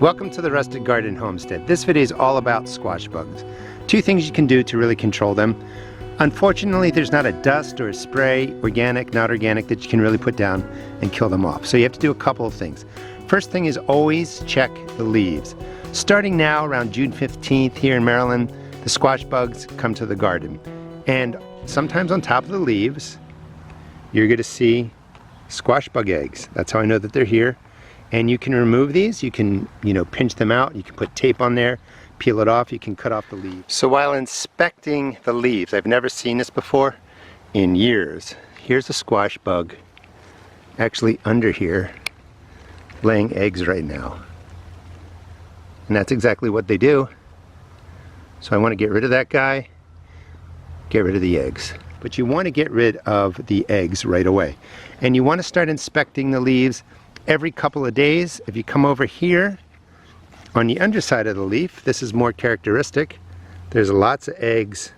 Welcome to the Rustic Garden Homestead. This video is all about squash bugs. Two things you can do to really control them. Unfortunately, there's not a dust or a spray, organic, not organic, that you can really put down and kill them off. So you have to do a couple of things. First thing is always check the leaves. Starting now around June 15th here in Maryland, the squash bugs come to the garden. And sometimes on top of the leaves, you're going to see squash bug eggs. That's how I know that they're here. And you can remove these, you can, pinch them out, you can put tape on there, peel it off, you can cut off the leaves. So while inspecting the leaves, I've never seen this before in years. Here's a squash bug actually under here laying eggs right now. And that's exactly what they do. So I want to get rid of that guy, get rid of the eggs. But you want to get rid of the eggs right away. And you want to start inspecting the leaves every couple of days. If you come over here on the underside of the leaf, this is more characteristic. There's lots of eggs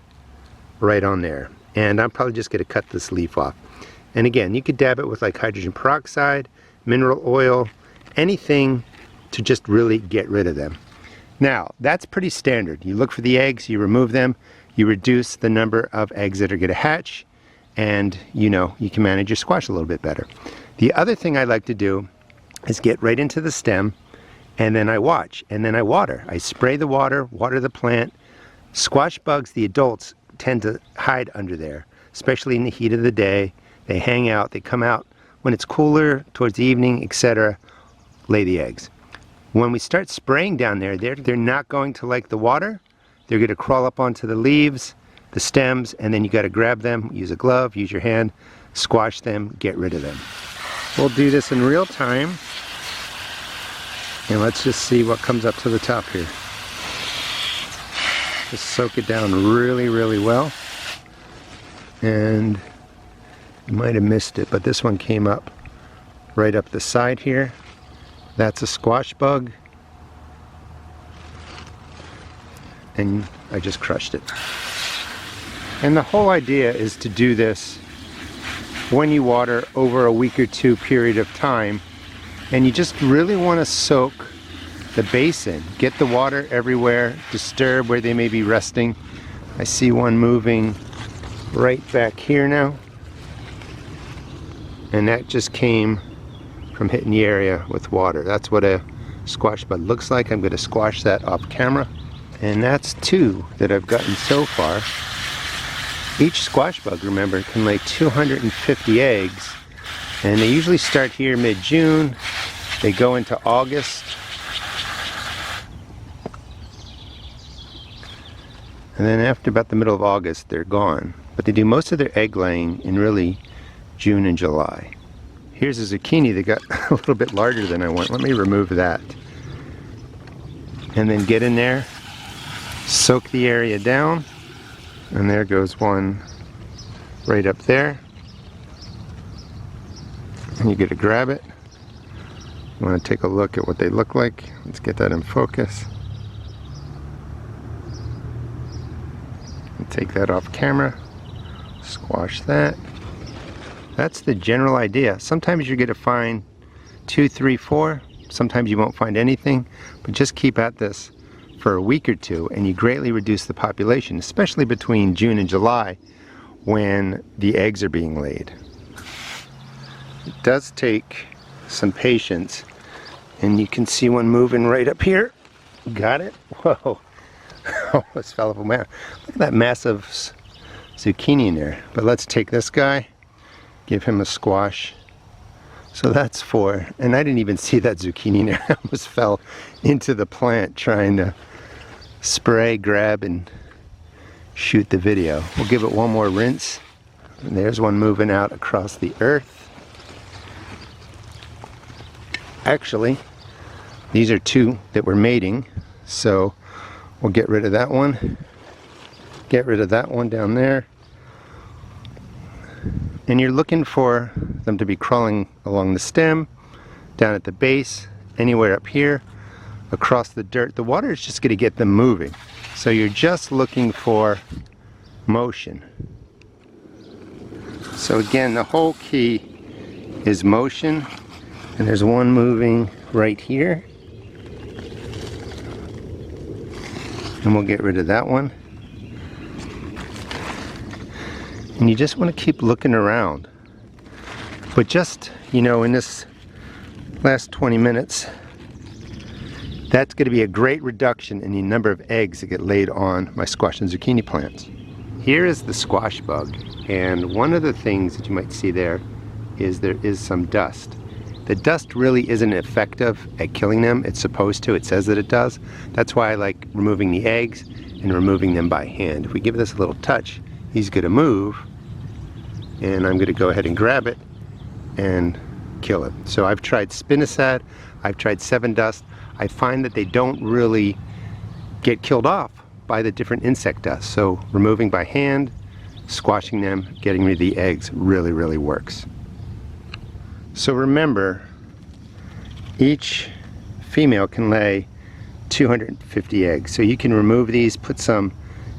right on there. And I'm probably just going to cut this leaf off. And again, you could dab it with like hydrogen peroxide, mineral oil, anything to just really get rid of them. Now, that's pretty standard. You look for the eggs, you remove them, you reduce the number of eggs that are going to hatch, and you can manage your squash a little bit better. The other thing I like to do is get right into the stem, and then I watch, and then I water. I spray the water the plant. Squash bugs, the adults, tend to hide under there, especially in the heat of the day. They hang out, they come out when it's cooler, towards the evening, etc., lay the eggs. When we start spraying down there, they're not going to like the water. They're going to crawl up onto the leaves, the stems, and then you got to grab them, use a glove, use your hand, squash them, get rid of them. We'll do this in real time, and let's just see what comes up to the top here. Just soak it down really, really well. And you might have missed it, but this one came up right up the side here. That's a squash bug. And I just crushed it. And the whole idea is to do this when you water over a week or two period of time, and you just really want to soak the basin, get the water everywhere, disturb where they may be resting. I see one moving right back here now, and that just came from hitting the area with water. That's what a squash bug looks like. I'm going to squash that off camera, and that's two that I've gotten so far. Each squash bug, remember, can lay 250 eggs, and they usually start here mid-June. They go into August, and then after about the middle of August they're gone. But they do most of their egg laying in really June and July. Here's a zucchini that got a little bit larger than I want. Let me remove that. And then get in there, soak the area down. And there goes one right up there. And you get to grab it. You want to take a look at what they look like. Let's get that in focus. And take that off camera. Squash that. That's the general idea. Sometimes you're going to find 2, 3, 4. Sometimes you won't find anything. But just keep at this for a week or two, and you greatly reduce the population, especially between June and July when the eggs are being laid. It does take some patience, and you can see one moving right up here. Got it? Whoa. Almost fell off a man. Look at that massive zucchini in there. But let's take this guy, give him a squash. So that's 4, and I didn't even see that zucchini in there. I almost fell into the plant trying to spray, grab, and shoot the video. We'll give it one more rinse. And there's one moving out across the earth. Actually, these are 2 that were mating, so we'll get rid of that one. Get rid of that one down there. And you're looking for them to be crawling along the stem, down at the base, anywhere up here, across the dirt. The water is just going to get them moving. So you're just looking for motion. So again, the whole key is motion. And there's one moving right here. And we'll get rid of that one. And you just want to keep looking around. But just, you know, in this last 20 minutes, that's going to be a great reduction in the number of eggs that get laid on my squash and zucchini plants. Here is the squash bug, and one of the things that you might see there is some dust. The dust really isn't effective at killing them. It's supposed to. It says that it does. That's why I like removing the eggs and removing them by hand. If we give this a little touch, he's going to move, and I'm going to go ahead and grab it and kill it. So I've tried spinosad, I've tried 7-Dust. I find that they don't really get killed off by the different insect dust. So removing by hand, squashing them, getting rid of the eggs really works. So remember, each female can lay 250 eggs. So you can remove these, put some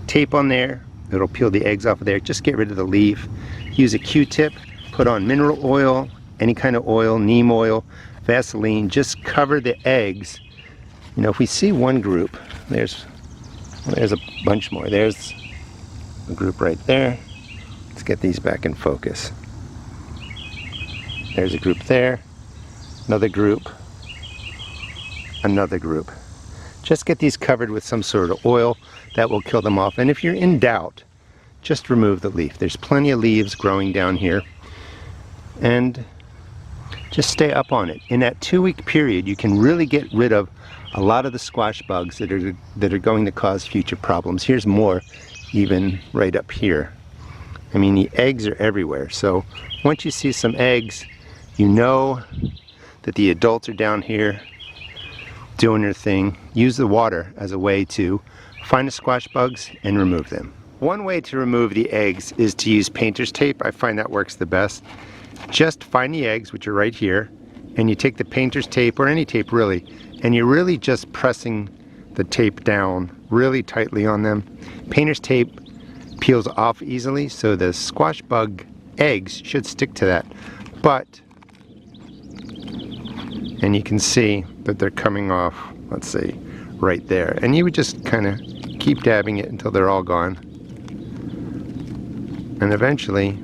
tape on there, it'll peel the eggs off of there. Just get rid of the leaf. Use a Q-tip, put on mineral oil, any kind of oil, neem oil, Vaseline, just cover the eggs. You know, if we see one group, there's a bunch more. There's a group right there. Let's get these back in focus. There's a group there, another group, another group. Just get these covered with some sort of oil that will kill them off. And if you're in doubt, just remove the leaf. There's plenty of leaves growing down here. And just stay up on it. In that 2-week period, you can really get rid of a lot of the squash bugs that are going to cause future problems. Here's more, even right up here. I mean, the eggs are everywhere. So once you see some eggs, you know that the adults are down here doing their thing. Use the water as a way to find the squash bugs and remove them. One way to remove the eggs is to use painter's tape. I find that works the best. Just find the eggs, which are right here, and you take the painter's tape, or any tape really, and you're really just pressing the tape down really tightly on them. Painter's tape peels off easily, so the squash bug eggs should stick to that. But, and you can see that they're coming off, let's see, right there. And you would just kind of keep dabbing it until they're all gone. And eventually,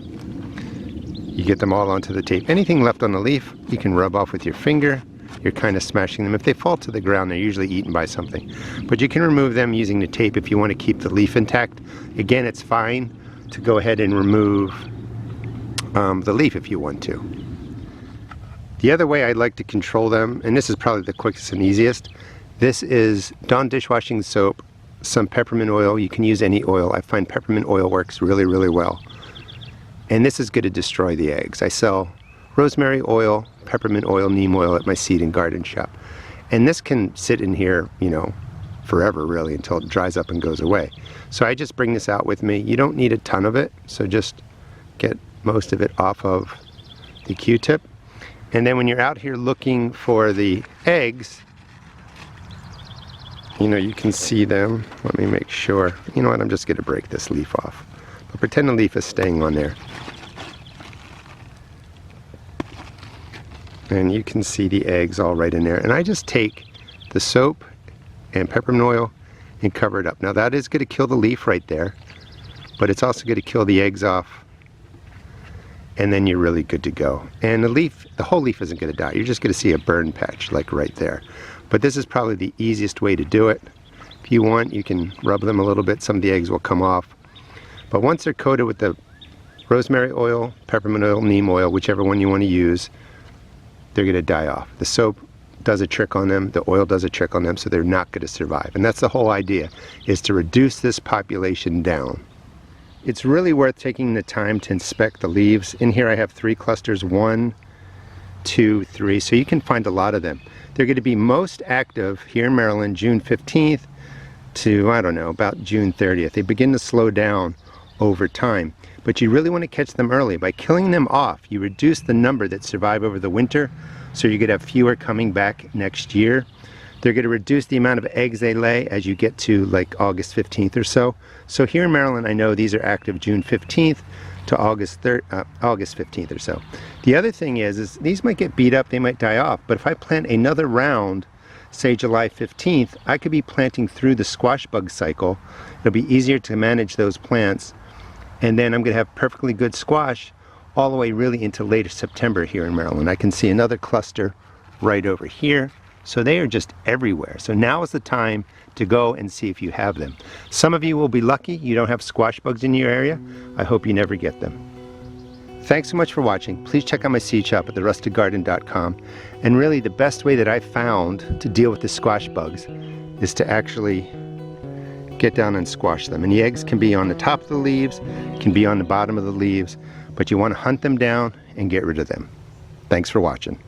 you get them all onto the tape. Anything left on the leaf, you can rub off with your finger. You're kind of smashing them. If they fall to the ground, they're usually eaten by something. But you can remove them using the tape if you want to keep the leaf intact. Again, it's fine to go ahead and remove the leaf if you want to. The other way I'd like to control them, and this is probably the quickest and easiest, this is Dawn dishwashing soap, some peppermint oil. You can use any oil. I find peppermint oil works really well. And this is going to destroy the eggs. I sell rosemary oil, peppermint oil, neem oil at my seed and garden shop. And this can sit in here, you know, forever really, until it dries up and goes away. So I just bring this out with me. You don't need a ton of it, so just get most of it off of the Q-tip. And then when you're out here looking for the eggs, you know, you can see them. Let me make sure. You know what, I'm just going to break this leaf off. But pretend the leaf is staying on there. And you can see the eggs all right in there. And I just take the soap and peppermint oil and cover it up. Now that is going to kill the leaf right there, but it's also going to kill the eggs off. And then you're really good to go. And the leaf, the whole leaf isn't going to die. You're just going to see a burn patch like right there. But this is probably the easiest way to do it. If you want, you can rub them a little bit. Some of the eggs will come off. But once they're coated with the rosemary oil, peppermint oil, neem oil, whichever one you want to use, they're going to die off. The soap does a trick on them, the oil does a trick on them, so they're not going to survive. And that's the whole idea, is to reduce this population down. It's really worth taking the time to inspect the leaves. In here I have 3 clusters, 1, 2, 3, so you can find a lot of them. They're going to be most active here in Maryland June 15th to, I don't know, about June 30th. They begin to slow down over time. But you really want to catch them early. By killing them off, you reduce the number that survive over the winter, so you're going to have fewer coming back next year. They're going to reduce the amount of eggs they lay as you get to like August 15th or so. So here in Maryland, I know these are active June 15th to August 15th or so. The other thing is these might get beat up, they might die off, but if I plant another round say July 15th, I could be planting through the squash bug cycle. It'll be easier to manage those plants, and then I'm going to have perfectly good squash all the way really into later September here in Maryland. I can see another cluster right over here. So they are just everywhere. So now is the time to go and see if you have them. Some of you will be lucky you don't have squash bugs in your area. I hope you never get them. Thanks so much for watching. Please check out my seed shop at therustedgarden.com. And really the best way that I've found to deal with the squash bugs is to actually get down and squash them. And the eggs can be on the top of the leaves, can be on the bottom of the leaves, but you want to hunt them down and get rid of them. Thanks for watching.